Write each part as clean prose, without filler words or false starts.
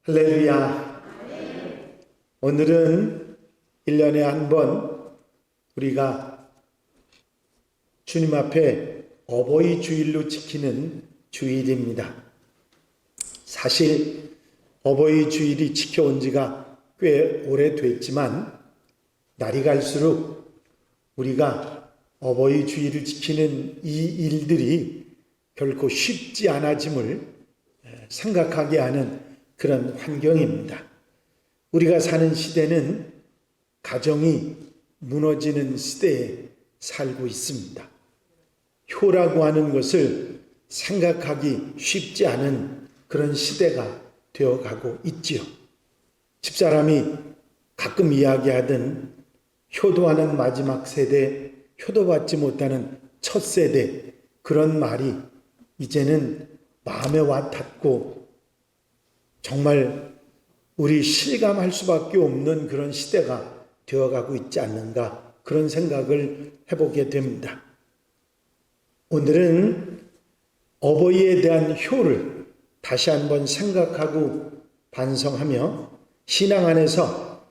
할렐루야. 오늘은 1년에 한 번 우리가 주님 앞에 어버이 주일로 지키는 주일입니다. 사실 어버이 주일이 지켜온 지가 꽤 오래됐지만 날이 갈수록 우리가 어버이 주일을 지키는 이 일들이 결코 쉽지 않아짐을 생각하게 하는 그런 환경입니다. 우리가 사는 시대는 가정이 무너지는 시대에 살고 있습니다. 효라고 하는 것을 생각하기 쉽지 않은 그런 시대가 되어가고 있지요. 집사람이 가끔 이야기하던 효도하는 마지막 세대, 효도받지 못하는 첫 세대, 그런 말이 이제는 마음에 와 닿고 정말 우리 실감할 수밖에 없는 그런 시대가 되어가고 있지 않는가, 그런 생각을 해보게 됩니다. 오늘은 어버이에 대한 효를 다시 한번 생각하고 반성하며 신앙 안에서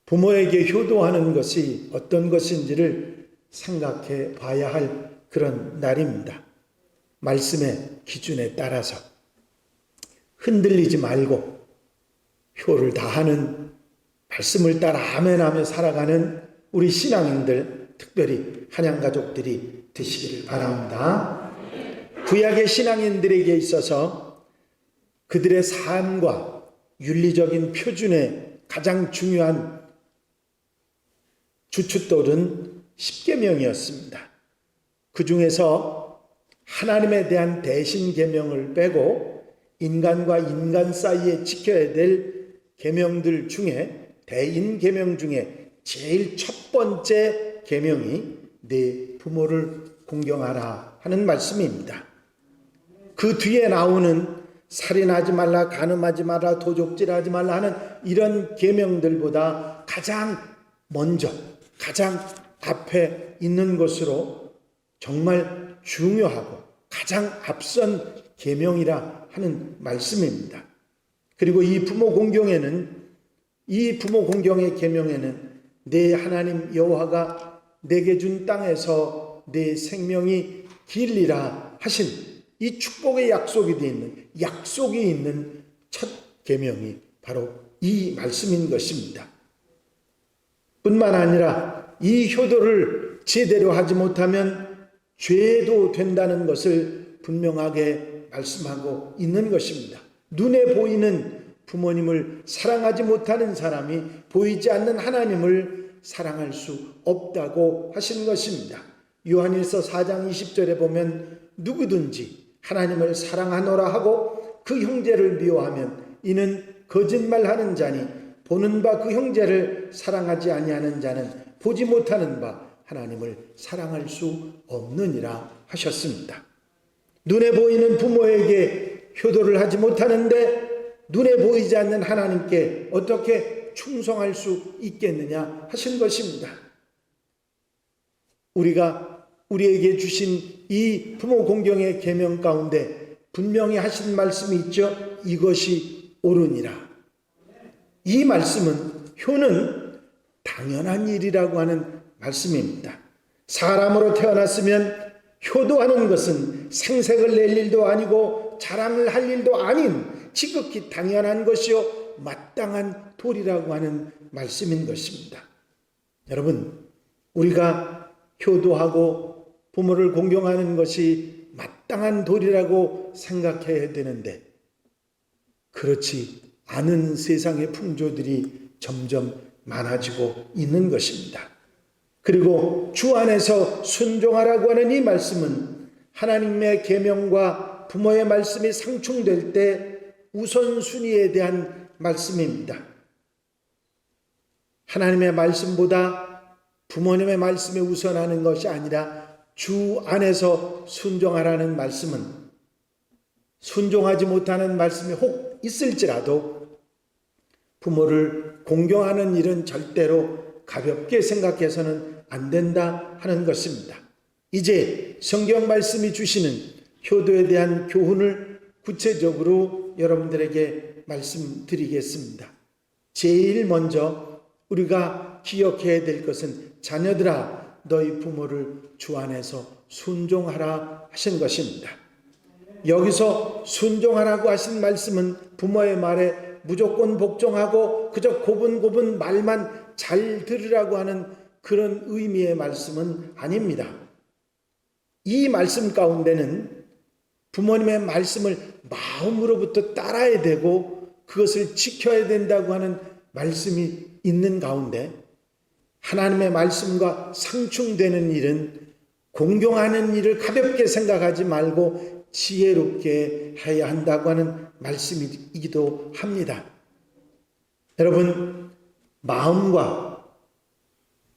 부모에게 효도하는 것이 어떤 것인지를 생각해 봐야 할 그런 날입니다. 말씀의 기준에 따라서 흔들리지 말고 효를 다하는, 말씀을 따라 아멘하며 살아가는 우리 신앙인들, 특별히 한양가족들이 되시기를 바랍니다. 구약의 신앙인들에게 있어서 그들의 삶과 윤리적인 표준에 가장 중요한 주춧돌은 십계명이었습니다. 그 중에서 하나님에 대한 대신 계명을 빼고 인간과 인간 사이에 지켜야 될 계명들 중에, 대인 계명 중에 제일 첫 번째 계명이 네 부모를 공경하라 하는 말씀입니다. 그 뒤에 나오는 살인하지 말라, 간음하지 말라, 도적질하지 말라 하는 이런 계명들보다 가장 먼저, 가장 앞에 있는 것으로 정말 중요하고 가장 앞선 계명이라 하는 말씀입니다. 그리고 이 부모 공경의 계명에는 내 하나님 여호와가 내게 준 땅에서 내 생명이 길리라 하신 이 축복의 약속이 있는 첫 계명이 바로 이 말씀인 것입니다. 뿐만 아니라 이 효도를 제대로 하지 못하면 죄도 된다는 것을 분명하게 말씀하고 있는 것입니다. 눈에 보이는 부모님을 사랑하지 못하는 사람이 보이지 않는 하나님을 사랑할 수 없다고 하신 것입니다. 요한일서 4장 20절에 보면 누구든지 하나님을 사랑하노라 하고 그 형제를 미워하면 이는 거짓말하는 자니 보는 바 그 형제를 사랑하지 아니하는 자는 보지 못하는 바 하나님을 사랑할 수 없느니라 하셨습니다. 눈에 보이는 부모에게 효도를 하지 못하는데 눈에 보이지 않는 하나님께 어떻게 충성할 수 있겠느냐 하신 것입니다. 우리가 우리에게 주신 이 부모 공경의 계명 가운데 분명히 하신 말씀이 있죠. 이것이 옳으니라. 이 말씀은, 효는 당연한 일이라고 하는 말씀입니다. 사람으로 태어났으면 효도하는 것은 생색을 낼 일도 아니고 자랑을 할 일도 아닌 지극히 당연한 것이요 마땅한 도리라고 하는 말씀인 것입니다. 여러분, 우리가 효도하고 부모를 공경하는 것이 마땅한 도리라고 생각해야 되는데 그렇지 않은 세상의 풍조들이 점점 많아지고 있는 것입니다. 그리고 주 안에서 순종하라고 하는 이 말씀은 하나님의 계명과 부모의 말씀이 상충될 때 우선순위에 대한 말씀입니다. 하나님의 말씀보다 부모님의 말씀이 우선하는 것이 아니라 주 안에서 순종하라는 말씀은, 순종하지 못하는 말씀이 혹 있을지라도 부모를 공경하는 일은 절대로 가볍게 생각해서는 안 된다 하는 것입니다. 이제 성경 말씀이 주시는 효도에 대한 교훈을 구체적으로 여러분들에게 말씀드리겠습니다. 제일 먼저 우리가 기억해야 될 것은 자녀들아 너희 부모를 주 안에서 순종하라 하신 것입니다. 여기서 순종하라고 하신 말씀은 부모의 말에 무조건 복종하고 그저 고분고분 말만 잘 들으라고 하는 그런 의미의 말씀은 아닙니다. 이 말씀 가운데는 부모님의 말씀을 마음으로부터 따라야 되고 그것을 지켜야 된다고 하는 말씀이 있는 가운데 하나님의 말씀과 상충되는 일은 공경하는 일을 가볍게 생각하지 말고 지혜롭게 해야 한다고 하는 말씀이기도 합니다. 여러분, 마음과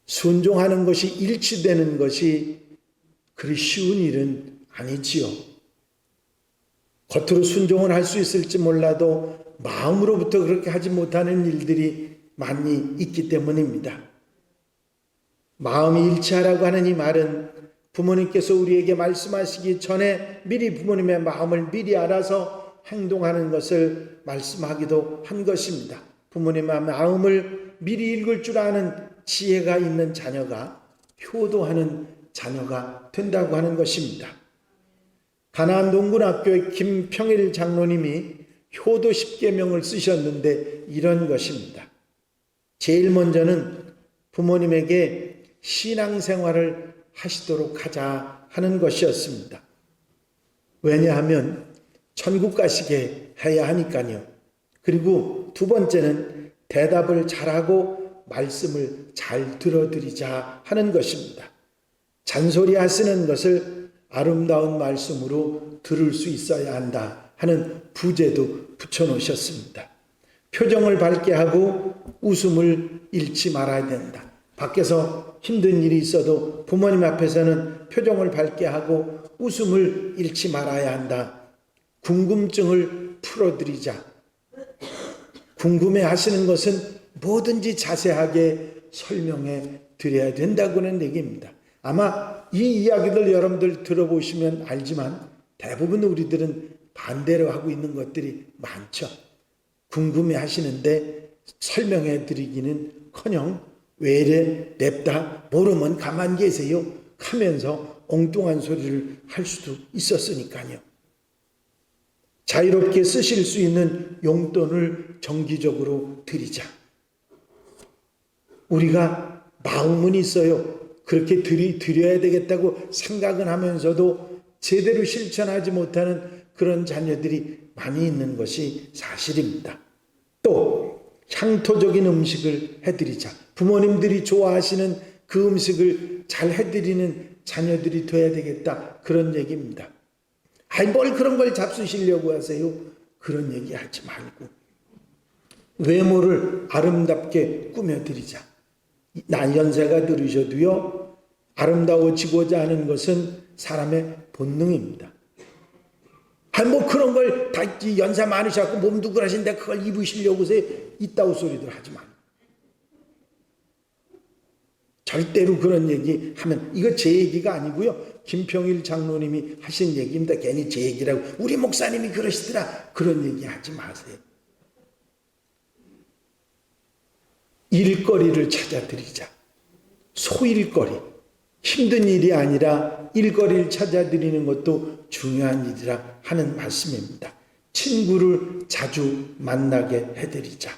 순종하는 것이 일치되는 것이 그리 쉬운 일은 아니지요. 겉으로 순종은 할 수 있을지 몰라도 마음으로부터 그렇게 하지 못하는 일들이 많이 있기 때문입니다. 마음이 일치하라고 하는 이 말은 부모님께서 우리에게 말씀하시기 전에 미리 부모님의 마음을 미리 알아서 행동하는 것을 말씀하기도 한 것입니다. 부모님의 마음을 미리 읽을 줄 아는 지혜가 있는 자녀가 효도하는 자녀가 된다고 하는 것입니다. 가나안 동군학교의 김평일 장로님이 효도 10계명을 쓰셨는데 이런 것입니다. 제일 먼저는 부모님에게 신앙생활을 하시도록 하자 하는 것이었습니다. 왜냐하면 천국 가시게 해야 하니까요. 그리고 두 번째는 대답을 잘하고 말씀을 잘 들어드리자 하는 것입니다. 잔소리 하시는 것을 아름다운 말씀으로 들을 수 있어야 한다 하는 부제도 붙여놓으셨습니다. 표정을 밝게 하고 웃음을 잃지 말아야 된다. 밖에서 힘든 일이 있어도 부모님 앞에서는 표정을 밝게 하고 웃음을 잃지 말아야 한다. 궁금증을 풀어드리자. 궁금해 하시는 것은 뭐든지 자세하게 설명해 드려야 된다고는 얘기입니다. 아마 이 이야기들 여러분들 들어보시면 알지만 대부분 우리들은 반대로 하고 있는 것들이 많죠. 궁금해 하시는데 설명해 드리기는 커녕 왜 이래 냅다 모르면 가만히 계세요 하면서 엉뚱한 소리를 할 수도 있었으니까요. 자유롭게 쓰실 수 있는 용돈을 정기적으로 드리자. 우리가 마음은 있어요. 그렇게 드려야 되겠다고 생각은 하면서도 제대로 실천하지 못하는 그런 자녀들이 많이 있는 것이 사실입니다. 또 향토적인 음식을 해드리자. 부모님들이 좋아하시는 그 음식을 잘 해드리는 자녀들이 돼야 되겠다. 그런 얘기입니다. 아이 뭘 그런 걸 잡수시려고 하세요? 그런 얘기 하지 말고 외모를 아름답게 꾸며드리자. 연세가 들으셔도요, 아름다워지고자 하는 것은 사람의 본능입니다. 아니 뭐 그런 걸 다 연세 많으셔갖고 몸도 그러신데 그걸 입으시려고 해서 이따오 소리들 하지 마. 절대로 그런 얘기 하면 이거 제 얘기가 아니고요. 김평일 장로님이 하신 얘기입니다. 괜히 제 얘기라고 우리 목사님이 그러시더라. 그런 얘기 하지 마세요. 일거리를 찾아드리자. 소일거리. 힘든 일이 아니라 일거리를 찾아드리는 것도 중요한 일이라 하는 말씀입니다. 친구를 자주 만나게 해드리자.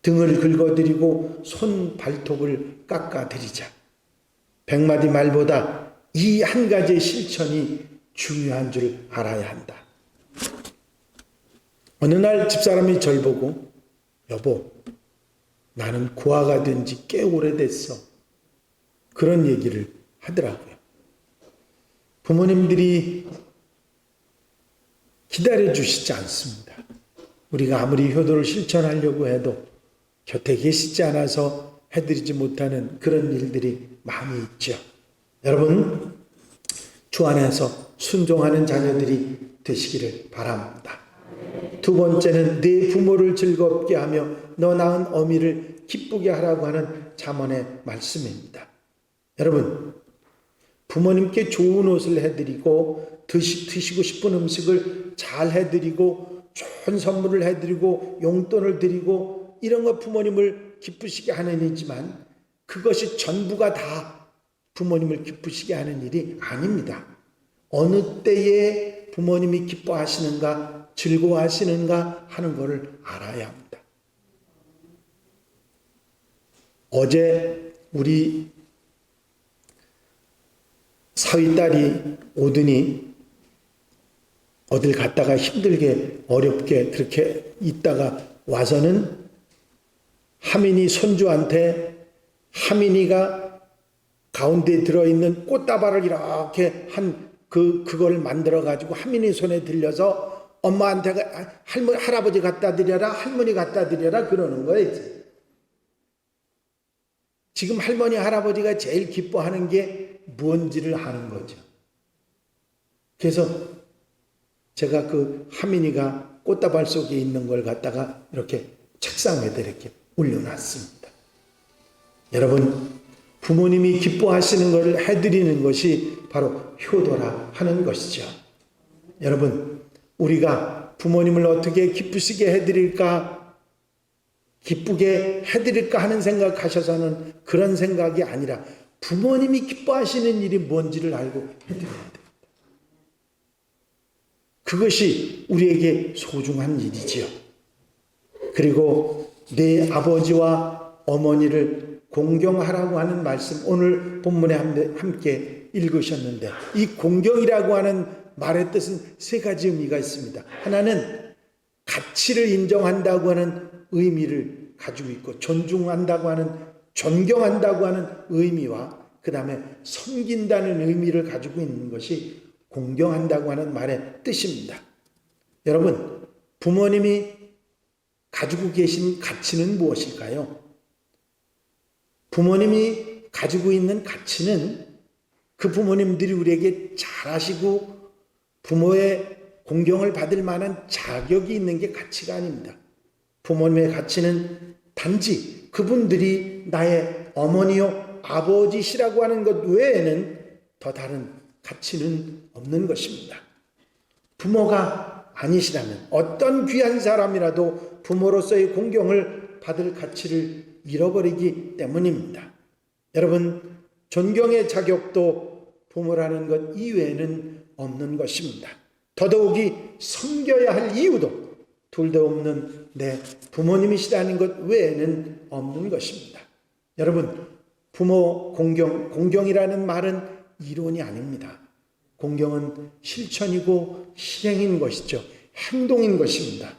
등을 긁어드리고 손 발톱을 깎아드리자. 100마디 말보다 이 한 가지의 실천이 중요한 줄 알아야 한다. 어느 날 집사람이 절 보고 여보 나는 고아가 된 지 꽤 오래됐어. 그런 얘기를 하더라고요. 부모님들이 기다려주시지 않습니다. 우리가 아무리 효도를 실천하려고 해도 곁에 계시지 않아서 해드리지 못하는 그런 일들이 많이 있죠. 여러분, 주 안에서 순종하는 자녀들이 되시기를 바랍니다. 두 번째는 내 부모를 즐겁게 하며 너 낳은 어미를 기쁘게 하라고 하는 잠언의 말씀입니다. 여러분, 부모님께 좋은 옷을 해드리고 드시고 싶은 음식을 잘 해드리고 좋은 선물을 해드리고 용돈을 드리고 이런 거 부모님을 기쁘시게 하는 일이지만 그것이 전부가 다 부모님을 기쁘시게 하는 일이 아닙니다. 어느 때에 부모님이 기뻐하시는가 즐거워하시는가 하는 것을 알아야 합니다. 어제 우리 사위딸이 오더니 어딜 갔다가 힘들게 어렵게 그렇게 있다가 와서는 하민이 손주한테 하민이가 가운데 들어있는 꽃다발을 이렇게 그걸 만들어 가지고 하민이 손에 들려서 엄마한테 할아버지 갖다 드려라 할머니 갖다 드려라 그러는 거예요. 지금 할머니 할아버지가 제일 기뻐하는 게 뭔지를 아는 거죠. 그래서 제가 그 하민이가 꽃다발 속에 있는 걸 갖다가 이렇게 책상 위에 이렇게 올려놨습니다. 여러분, 부모님이 기뻐하시는 것을 해드리는 것이 바로 효도라 하는 것이죠. 여러분, 우리가 부모님을 어떻게 기쁘시게 해드릴까, 기쁘게 해드릴까 하는 생각하셔서는 그런 생각이 아니라 부모님이 기뻐하시는 일이 뭔지를 알고 해드려야 됩니다. 그것이 우리에게 소중한 일이지요. 그리고 내 아버지와 어머니를 공경하라고 하는 말씀 오늘 본문에 함께 읽으셨는데 이 공경이라고 하는 말의 뜻은 세 가지 의미가 있습니다. 하나는 가치를 인정한다고 하는 의미를 가지고 있고 존중한다고 하는 존경한다고 하는 의미와 그 다음에 섬긴다는 의미를 가지고 있는 것이 공경한다고 하는 말의 뜻입니다. 여러분, 부모님이 가지고 계신 가치는 무엇일까요? 부모님이 가지고 있는 가치는 그 부모님들이 우리에게 잘하시고 부모의 공경을 받을 만한 자격이 있는 게 가치가 아닙니다. 부모님의 가치는 단지 그분들이 나의 어머니요 아버지시라고 하는 것 외에는 더 다른 가치는 없는 것입니다. 부모가 아니시라면 어떤 귀한 사람이라도 부모로서의 공경을 받을 가치를 잃어버리기 때문입니다. 여러분, 존경의 자격도 부모라는 것 이외에는 없는 것입니다. 더더욱이 섬겨야 할 이유도 둘도 없는 내 부모님이시라는 것 외에는 없는 것입니다. 여러분, 부모 공경이라는 말은 이론이 아닙니다. 공경은 실천이고 실행인 것이죠. 행동인 것입니다.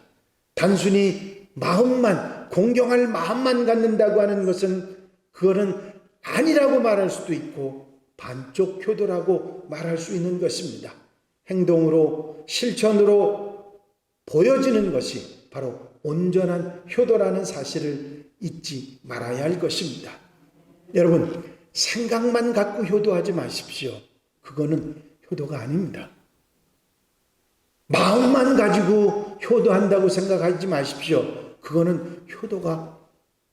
단순히 마음만, 공경할 마음만 갖는다고 하는 것은 그거는 아니라고 말할 수도 있고 반쪽 효도라고 말할 수 있는 것입니다. 행동으로, 실천으로 보여지는 것이 바로 온전한 효도라는 사실을 잊지 말아야 할 것입니다. 여러분, 생각만 갖고 효도하지 마십시오. 그거는 효도가 아닙니다. 마음만 가지고 효도한다고 생각하지 마십시오. 그거는 효도가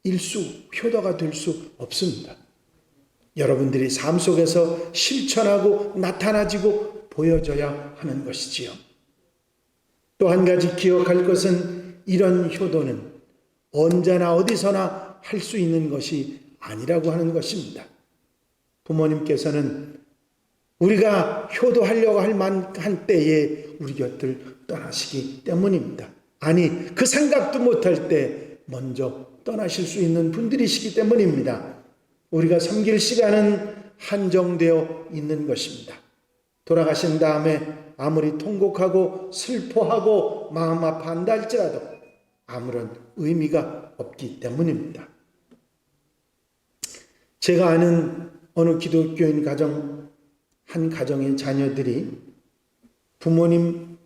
될 수 없습니다. 여러분들이 삶 속에서 실천하고 나타나지고 보여져야 하는 것이지요. 또 한 가지 기억할 것은 이런 효도는 언제나 어디서나 할 수 있는 것이 아니라고 하는 것입니다. 부모님께서는 우리가 효도하려고 할 만한 때에 우리 곁을 떠나시기 때문입니다. 아니, 그 생각도 못할 때 먼저 떠나실 수 있는 분들이시기 때문입니다. 우리가 섬길 시간은 한정되어 있는 것입니다. 돌아가신 다음에 아무리 통곡하고 슬퍼하고 마음 아파한다 할지라도 아무런 의미가 없기 때문입니다. 제가 아는 어느 기독교인 한 가정의 자녀들이 부모님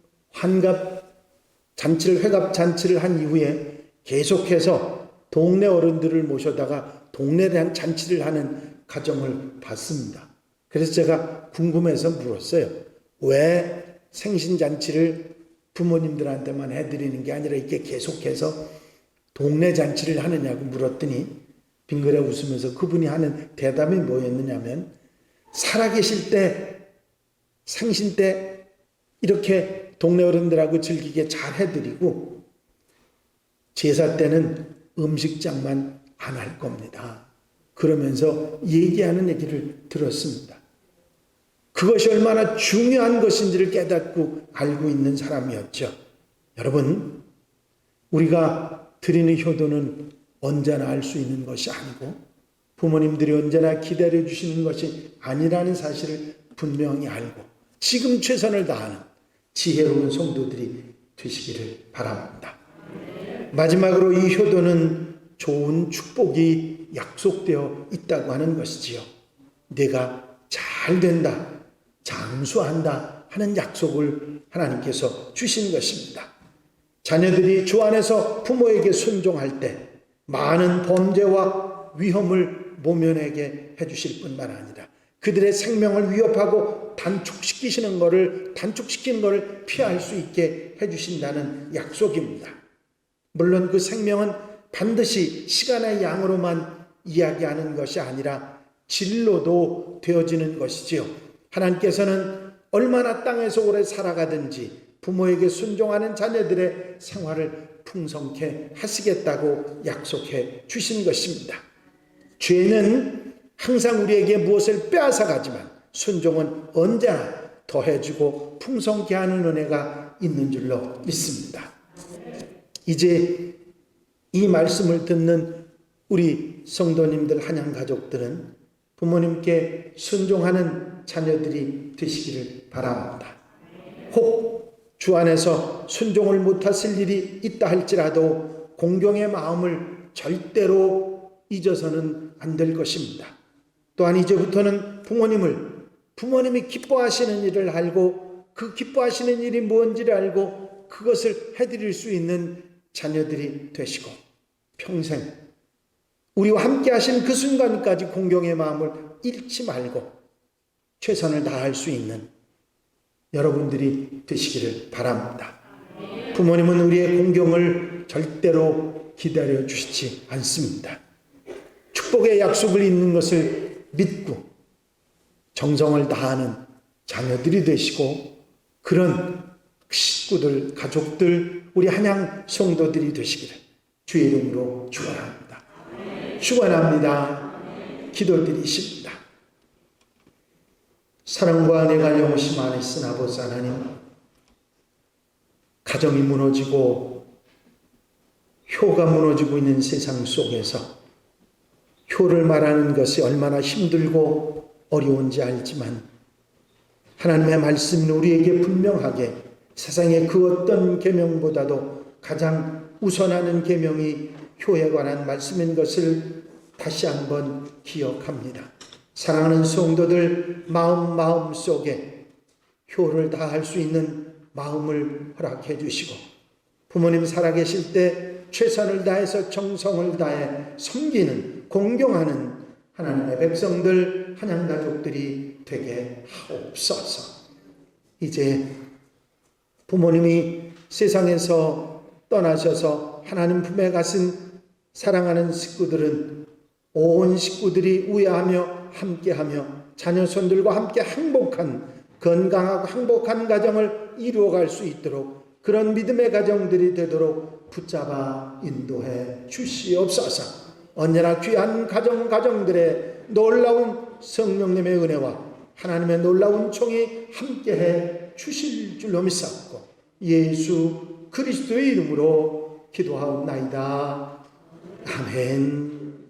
회갑 잔치를 한 이후에 계속해서 동네 어른들을 모셔다가 동네 잔치를 하는 가정을 봤습니다. 그래서 제가 궁금해서 물었어요. 왜 생신잔치를 부모님들한테만 해드리는 게 아니라 이렇게 계속해서 동네 잔치를 하느냐고 물었더니 빙그레 웃으면서 그분이 하는 대답이 뭐였느냐면 살아계실 때 생신 때 이렇게 동네 어른들하고 즐기게 잘 해드리고 제사 때는 음식장만 안 할 겁니다. 그러면서 얘기하는 얘기를 들었습니다. 그것이 얼마나 중요한 것인지를 깨닫고 알고 있는 사람이었죠. 여러분, 우리가 드리는 효도는 언제나 알 수 있는 것이 아니고 부모님들이 언제나 기다려 주시는 것이 아니라는 사실을 분명히 알고 지금 최선을 다하는 지혜로운 성도들이 되시기를 바랍니다. 마지막으로 이 효도는 좋은 축복이 약속되어 있다고 하는 것이지요. 내가 잘 된다, 장수한다 하는 약속을 하나님께서 주신 것입니다. 자녀들이 주 안에서 부모에게 순종할 때 많은 범죄와 위험을 모면하게 해주실 뿐만 아니라 그들의 생명을 위협하고 단축시키는 것을 피할 수 있게 해주신다는 약속입니다. 물론 그 생명은 반드시 시간의 양으로만 이야기하는 것이 아니라 진로도 되어지는 것이지요. 하나님께서는 얼마나 땅에서 오래 살아가든지 부모에게 순종하는 자녀들의 생활을 풍성케 하시겠다고 약속해 주신 것입니다. 죄는 항상 우리에게 무엇을 빼앗아가지만 순종은 언제나 더해주고 풍성케 하는 은혜가 있는 줄로 믿습니다. 이제 이 말씀을 듣는 우리 성도님들, 한양 가족들은 부모님께 순종하는 자녀들이 되시기를 바랍니다. 혹 주 안에서 순종을 못하실 일이 있다 할지라도 공경의 마음을 절대로 잊어서는 안 될 것입니다. 또한 이제부터는 부모님이 기뻐하시는 일을 알고 그 기뻐하시는 일이 뭔지를 알고 그것을 해드릴 수 있는 자녀들이 되시고 평생 우리와 함께 하신 그 순간까지 공경의 마음을 잃지 말고 최선을 다할 수 있는 여러분들이 되시기를 바랍니다. 부모님은 우리의 공경을 절대로 기다려 주시지 않습니다. 축복의 약속을 있는 것을 믿고 정성을 다하는 자녀들이 되시고 그런 식구들, 가족들, 우리 한양 성도들이 되시기를 주의 이름으로 축원합니다. 축원합니다. 기도드리십니다. 사랑과 내가 영원심 안에 있은 아버지 하나님, 가정이 무너지고 효가 무너지고 있는 세상 속에서 효를 말하는 것이 얼마나 힘들고 어려운지 알지만 하나님의 말씀은 우리에게 분명하게 세상의 그 어떤 계명보다도 가장 우선하는 계명이 효에 관한 말씀인 것을 다시 한번 기억합니다. 사랑하는 성도들 마음 속에 효를 다할 수 있는 마음을 허락해 주시고 부모님 살아계실 때 최선을 다해서 정성을 다해 섬기는 공경하는 하나님의 백성들 한양 가족들이 되게 하옵소서. 이제 부모님이 세상에서 떠나셔서 하나님 품에 가신 사랑하는 식구들은 온 식구들이 우애하며 함께하며 자녀손들과 함께 건강하고 행복한 가정을 이루어갈 수 있도록 그런 믿음의 가정들이 되도록 붙잡아 인도해 주시옵소서. 언제나 귀한 가정들의 놀라운 성령님의 은혜와 하나님의 놀라운 총이 함께해 주실 줄로 믿사옵고 예수 그리스도의 이름으로 기도하옵나이다. 아멘.